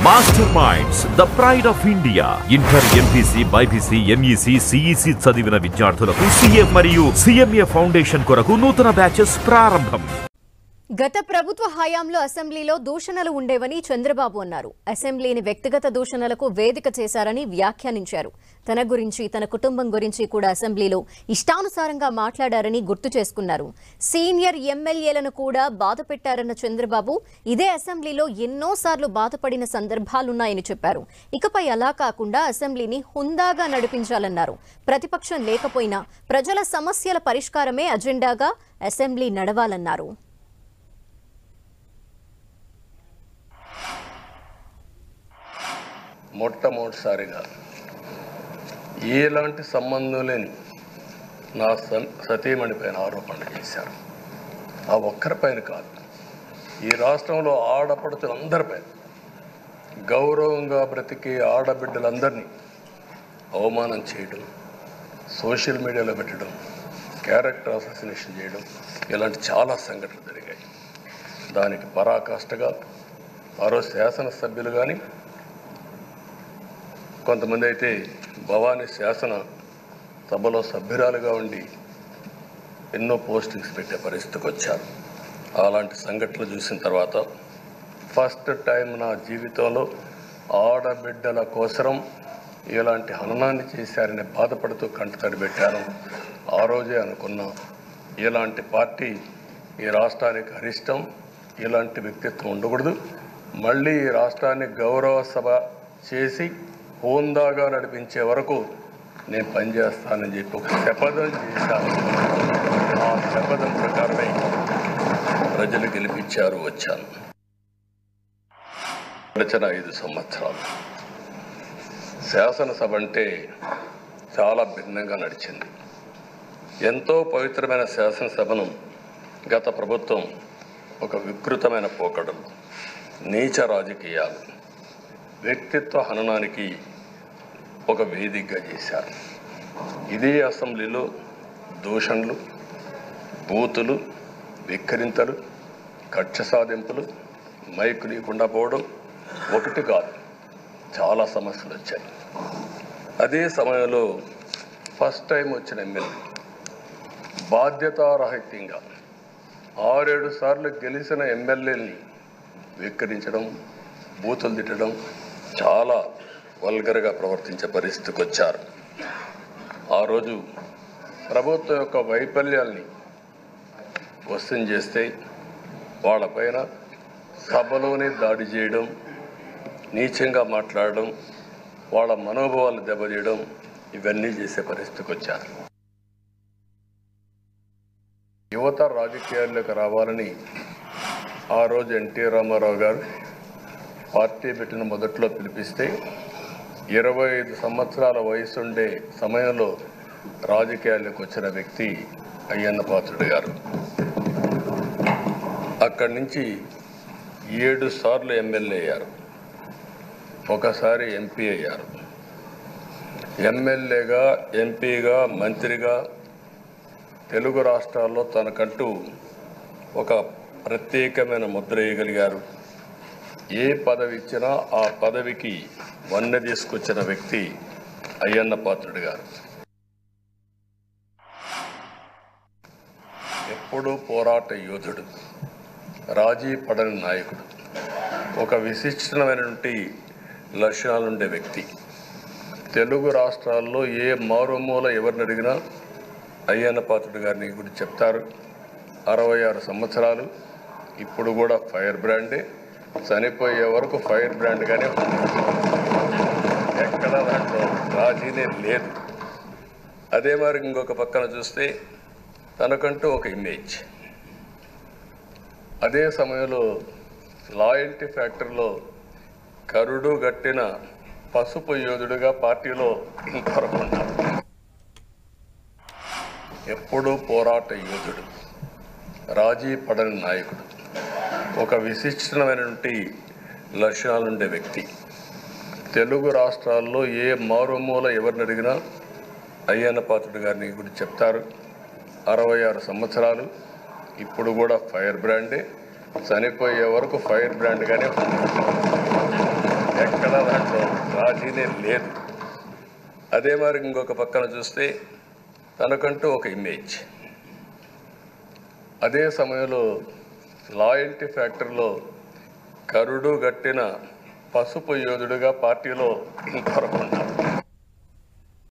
Master minds the pride of India. Inter, MPC, BiPC, MEC, CEC చదివిన విద్యార్థులకు CA మరియు CMA foundation కొరకు నూతన బ్యాచెస్ ప్రారంభం. గత ప్రభుత్వ హయాంలో అసెంబ్లీలో దూషణలు ఉండేవని చంద్రబాబు అన్నారు. అసెంబ్లీని వ్యక్తిగత దూషణలకు వేదిక చేశారని వ్యాఖ్యానించారు. తన గురించి, తన కుటుంబం గురించి కూడా అసెంబ్లీలో ఇష్టానుసారంగా మాట్లాడారని గుర్తు చేసుకున్నారు. సీనియర్ ఎమ్మెల్యేలను కూడా బాధపెట్టారన్న చంద్రబాబు ఇదే అసెంబ్లీలో ఎన్నోసార్లు బాధపడిన సందర్భాలున్నాయని చెప్పారు. ఇకపై అలా కాకుండా అసెంబ్లీని హుందాగా నడిపించాలన్నారు. ప్రతిపక్షం లేకపోయినా ప్రజల సమస్యల పరిష్కారమే అజెండాగా అసెంబ్లీ నడవాలన్నారు. మొట్టమొదటిసారిగా ఎలాంటి సంబంధం లేని నా సతీమణి పైన ఆరోపణలు చేశారు. ఆ ఒక్కరిపైన కాదు, ఈ రాష్ట్రంలో ఆడపడుచులందరిపైన, గౌరవంగా బ్రతికే ఆడబిడ్డలందరినీ అవమానం చేయడం, సోషల్ మీడియాలో పెట్టడం, క్యారెక్టర్ అసాసినేషన్ చేయడం, ఇలాంటి చాలా సంఘటనలు జరిగాయి. దానికి పరాకాష్ఠగా మరో శాసనసభ్యులు కానీ, కొంతమంది అయితే భవానీ శాసన సభలో సభ్యురాలుగా ఉండి ఎన్నో పోస్టింగ్స్ పెట్టే పరిస్థితికి వచ్చారు. అలాంటి సంఘటనలు చూసిన తర్వాత ఫస్ట్ టైం నా జీవితంలో ఆడబిడ్డల కోసరం ఇలాంటి హననాన్ని చేశారని బాధపడుతూ కంటతడి పెట్టాను. ఆ రోజే అనుకున్నా, ఇలాంటి పార్టీ ఈ రాష్ట్రానికి అరిష్టం, ఇలాంటి వ్యక్తిత్వం ఉండకూడదు. మళ్ళీ ఈ రాష్ట్రాన్ని గౌరవ సభ చేసి హోందాగా నడిపించే వరకు నేను పనిచేస్తానని చెప్పి ఒక శపథం చేశాను. ఆ శపథం ప్రకారమే ప్రజలు గెలిపించారు, వచ్చాను. గడిచిన 5 సంవత్సరాలు శాసనసభ అంటే చాలా భిన్నంగా నడిచింది. ఎంతో పవిత్రమైన శాసనసభను గత ప్రభుత్వం ఒక వికృతమైన పోకడలు, నీచ రాజకీయాలు, వ్యక్తిత్వ హననానికి ఒక వేదికగా చేశారు. ఇదే అసెంబ్లీలో దూషణలు, బూతులు, విక్కరింతలు, కక్ష సాధింపులు, మైకు లేకుండా పోవడం ఒకటి కాదు, చాలా సమస్యలు వచ్చాయి. అదే సమయంలో ఫస్ట్ టైం వచ్చిన ఎమ్మెల్యే బాధ్యతారాహిత్యంగా 6-7 సార్లు గెలిచిన ఎమ్మెల్యేని విక్కరించడం, బూతులు తిట్టడం, చాలా వల్గర్గా ప్రవర్తించే పరిస్థితికి వచ్చారు. ఆ రోజు ప్రభుత్వం యొక్క వైఫల్యాల్ని క్వశ్చన్ చేస్తే వాళ్ళపైన సభలోనే దాడి చేయడం, నీచంగా మాట్లాడడం, వాళ్ళ మనోభావాలు దెబ్బతీయడం, ఇవన్నీ చేసే పరిస్థితికి వచ్చారు. యువత రాజకీయాల్లోకి రావాలని ఆ రోజు ఎన్టీ రామారావు గారు పార్టీ పెట్టిన మొదట్లో పిలిపిస్తే 25 సంవత్సరాల వయసుండే సమయంలో రాజకీయాల్లోకి వచ్చిన వ్యక్తి అయ్యన్న పాత్రుడు గారు. అక్కడి నుంచి 7 సార్లు ఎమ్మెల్యే అయ్యారు, ఒకసారి ఎంపీ అయ్యారు. ఎమ్మెల్యేగా, ఎంపీగా, మంత్రిగా తెలుగు రాష్ట్రాల్లో తనకంటూ ఒక ప్రత్యేకమైన ముద్ర వేయగలిగారు. ఏ పదవి ఇచ్చినా ఆ పదవికి వన్నె తీసుకొచ్చిన వ్యక్తి అయ్యన్న పాత్రుడు గారు. ఎప్పుడూ పోరాట యోధుడు, రాజీ పడని నాయకుడు, ఒక విశిష్టమైనటువంటి లక్షణాలుండే వ్యక్తి. తెలుగు రాష్ట్రాల్లో ఏ మారుమూల ఎవరిని అడిగినా అయ్యన్న పాత్రుడు గారిని గురించి చెప్తారు. 66 సంవత్సరాలు, ఇప్పుడు కూడా ఫైర్ బ్రాండే, చనిపోయే వరకు ఫైర్ బ్రాండ్గానే ఎక్కడ దాంట్లో రాజీనే లేదు. అదే మరి ఇంకొక పక్కన చూస్తే తనకంటూ ఒక ఇమేజ్. అదే సమయంలో లాయల్టీ ఫ్యాక్టరీలో కరుడు గట్టిన పసుపు యోధుడుగా పార్టీలో ఇంతవరకు ఉన్నారు. ఎప్పుడూ పోరాట యోధుడు, రాజీ పడని నాయకుడు, ఒక విశిష్టమైనటువంటి లక్షణాలుండే వ్యక్తి. తెలుగు రాష్ట్రాల్లో ఏ మారుమూల ఎవరిని అడిగినా అయ్యన్న పాత్రుడు గారిని గురించి చెప్తారు. 66 సంవత్సరాలు, ఇప్పుడు కూడా ఫైర్ బ్రాండే, చనిపోయే వరకు ఫైర్ బ్రాండ్గానే పార్టీనే లేదు. అదే మరి ఇంకొక పక్కన చూస్తే తనకంటూ ఒక ఇమేజ్. అదే సమయంలో లాయల్టీ ఫ్యాక్టర్లో కరుడు గట్టిన పసుపు యోధుడిగా పార్టీలో ఇంకొకరున్నారు.